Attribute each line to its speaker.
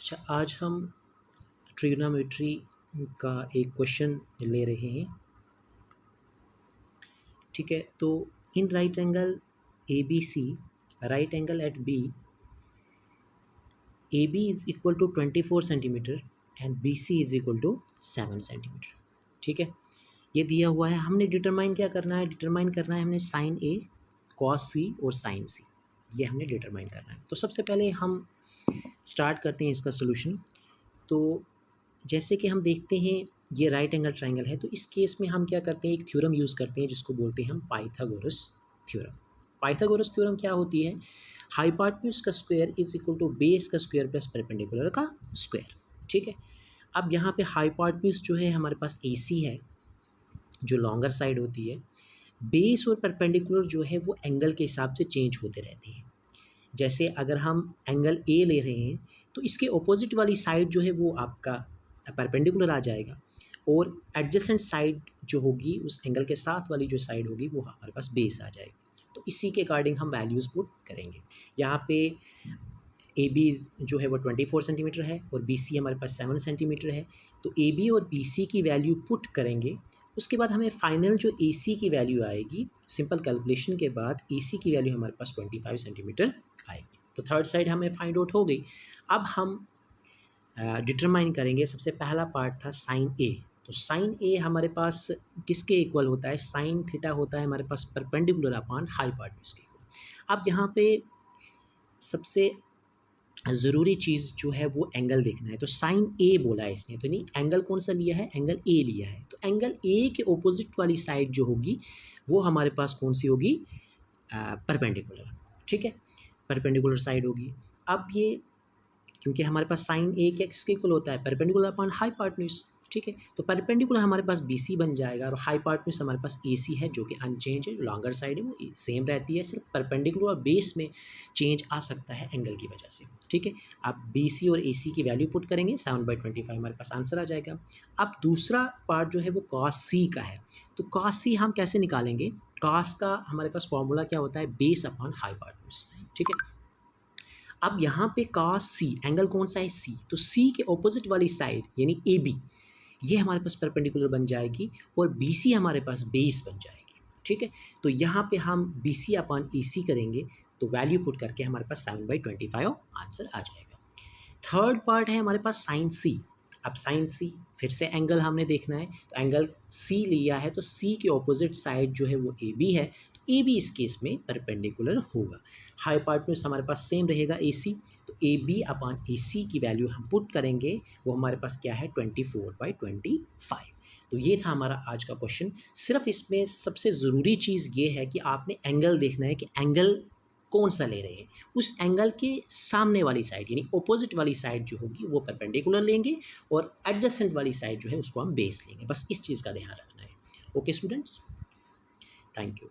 Speaker 1: अच्छा, आज हम ट्रिग्नोमेट्री का एक क्वेश्चन ले रहे हैं। ठीक है, तो in right angle A B C, right angle at B, A B is equal to 24 centimetre and B C is equal to 7 centimetre. ठीक है, ये दिया हुआ है। हमने डिटरमाइन क्या करना है? डिटरमाइन करना है हमने साइन ए, कॉस सी और साइन सी, ये हमने डिटरमाइन करना है। तो सबसे पहले हम स्टार्ट करते हैं इसका सोल्यूशन। तो जैसे कि हम देखते हैं ये राइट एंगल ट्रायंगल है, तो इस केस में हम क्या करते हैं, एक थ्योरम यूज़ करते हैं जिसको बोलते हैं हम पाइथागोरस थ्योरम। पाइथागोरस थ्योरम क्या होती है? हाइपोटेन्यूज का square is equal to base का स्क्वायर प्लस परपेंडिकुलर का स्क्वायर। ठीक है, अब यहाँ पे हाइपोटेन्यूज जो है हमारे पास AC है, जो लॉन्गर साइड होती है। बेस और परपेंडिकुलर जो है वो एंगल के हिसाब से चेंज होते रहते हैं। जैसे अगर हम एंगल ए ले रहे हैं तो इसके ऑपोजिट वाली साइड जो है वो आपका परपेंडिकुलर आ जाएगा, और एडजेसेंट साइड जो होगी उस एंगल के साथ वाली जो साइड होगी वो हमारे पास बेस आ जाएगी। तो इसी के अकॉर्डिंग हम वैल्यूज़ पुट करेंगे। यहाँ पे ए बी जो है वो 24 सेंटीमीटर है और बी सी हमारे पास 7 सेंटीमीटर है। तो ए बी और बी सी की वैल्यू पुट करेंगे। उसके बाद हमें फाइनल जो ए सी की वैल्यू आएगी, सिंपल कैलकुलेशन के बाद ए सी की वैल्यू हमारे पास 25 सेंटीमीटर आएगी। तो थर्ड साइड हमें फाइंड आउट हो गई। अब हम डिटरमाइन करेंगे। सबसे पहला पार्ट था साइन ए। तो साइन ए हमारे पास किसके इक्वल होता है? साइन थीटा होता है हमारे पास परपेंडिकुलर अपॉन हाइपोटेन्यूज के इक्वल। अब यहाँ पे सबसे ज़रूरी चीज़ जो है वो एंगल देखना है। तो साइन ए बोला है इसने, तो नहीं, एंगल कौन सा लिया है? एंगल ए लिया है। तो एंगल ए के ऑपोजिट वाली साइड जो होगी वो हमारे पास कौन सी होगी? परपेंडिकुलर। ठीक है, परपेंडिकुलर साइड होगी। अब ये क्योंकि हमारे पास साइन ए क्या किसके इक्वल होता है? Perpendicular upon hypotenuse. ठीक है, तो परपेंडिकुलर हमारे पास बी सी बन जाएगा और हाइपोटेन्यूज हमारे पास ए सी है, जो कि अनचेंज है। लॉन्गर साइड है वो सेम रहती है, सिर्फ परपेंडिकुलर और बेस में चेंज आ सकता है एंगल की वजह से। ठीक है, आप बी सी और ए सी की वैल्यू पुट करेंगे, 7/25 हमारे पास आंसर आ जाएगा। अब दूसरा पार्ट जो है वो कॉस सी का है। तो कॉस सी हम कैसे निकालेंगे? कॉस का हमारे पास फॉर्मूला क्या होता है? Base upon hypotenuse. ठीक है, अब यहाँ पे कॉस सी, एंगल कौन सा है? सी। तो सी के ऑपोजिट वाली साइड यानी ए बी, ये हमारे पास परपेंडिकुलर बन जाएगी और बी सी हमारे पास बेस बन जाएगी। ठीक है, तो यहाँ पे हम बी सी अपॉन ए सी करेंगे, तो वैल्यू पुट करके हमारे पास 7/25 आंसर आ जाएगा। थर्ड पार्ट है हमारे पास साइन सी। अब साइन सी फिर से एंगल हमने देखना है, तो एंगल सी लिया है, तो सी के ऑपोजिट साइड जो है वो ए बी है, तो ए बी इस केस में परपेंडिकुलर होगा। हाइपोटेन्यूज हमारे पास सेम रहेगा ए सी, तो ए बी अपॉन ए सी की वैल्यू हम पुट करेंगे, वो हमारे पास क्या है? 24/25। तो ये था हमारा आज का क्वेश्चन। सिर्फ इसमें सबसे ज़रूरी चीज़ ये है कि आपने एंगल देखना है कि एंगल कौन सा ले रहे हैं। उस एंगल के सामने वाली साइड यानी ऑपोजिट वाली साइड जो होगी वो परपेंडिकुलर लेंगे और एडजेसेंट वाली साइड जो है उसको हम बेस लेंगे। बस इस चीज़ का ध्यान रखना है। Okay students, thank you.